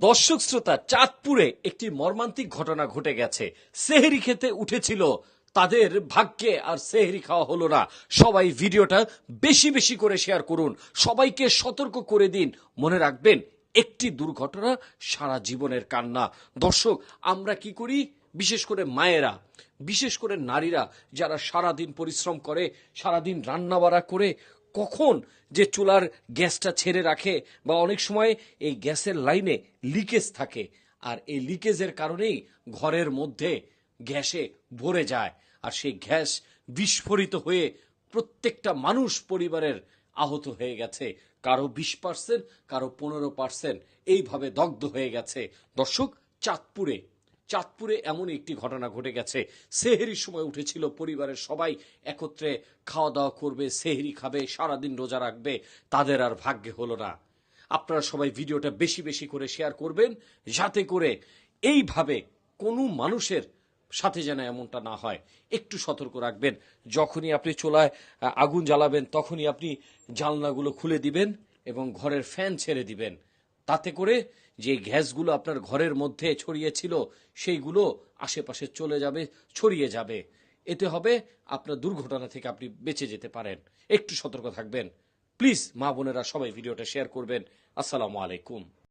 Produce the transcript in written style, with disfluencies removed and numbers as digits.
দর্শক শ্রোতা, চাঁদপুরে একটি মর্মান্তিক ঘটনা ঘটে গেছে। সেহরি খেতে উঠেছিল, তাদের ভাগ্যে আর সেহরি খাওয়া হলো না। সবাই ভিডিওটা বেশি বেশি করে শেয়ার করুন, সবাইকে সতর্ক করে দিন। মনে রাখবেন, একটি দুর্ঘটনা সারা জীবনের কান্না। দর্শক, আমরা কি করি, বিশেষ করে মায়েরা, বিশেষ করে নারীরা যারা সারাদিন পরিশ্রম করে, সারাদিন রান্না বাড়া করে, কখন যে চুলার গ্যাসটা ছেড়ে রাখে, বা অনেক সময় এই গ্যাসের লাইনে লিকেজ থাকে, আর এই লিকেজের কারণেই ঘরের মধ্যে গ্যাসে ভরে যায়, আর সেই গ্যাস বিস্ফোরিত হয়ে প্রত্যেকটা মানুষ পরিবারের আহত হয়ে গেছে। কারো 20%, কারো 15% এইভাবে দগ্ধ হয়ে গেছে। দর্শক, চাঁদপুরে এমন একটি ঘটনা ঘটে গেছে। সেহরির সময় উঠেছিল, পরিবারের সবাই একত্রে খাওয়া দাওয়া করবে, সেহরি খাবে, সারাদিন রোজা রাখবে, তাদের আর ভাগ্যে হলো না। আপনারা সবাই ভিডিওটা বেশি বেশি করে শেয়ার করবেন, যাতে করে এইভাবে কোনো মানুষের সাথে যেন এমনটা না হয়। একটু সতর্ক রাখবেন। যখনই আপনি চুলায় আগুন জ্বালাবেন, তখনই আপনি জানলাগুলো খুলে দিবেন এবং ঘরের ফ্যান ছেড়ে দিবেন। তাতে করে যে গ্যাসগুলো আপনার ঘরের মধ্যে ছড়িয়েছিল, সেইগুলো আশেপাশে চলে যাবে, ছড়িয়ে যাবে। এতে হবে আপনার দুর্ঘটনা থেকে আপনি বেঁচে যেতে পারেন। একটু সতর্ক থাকবেন প্লিজ। মা বোনেরা সবাই ভিডিওটা শেয়ার করবেন। আসসালামু আলাইকুম।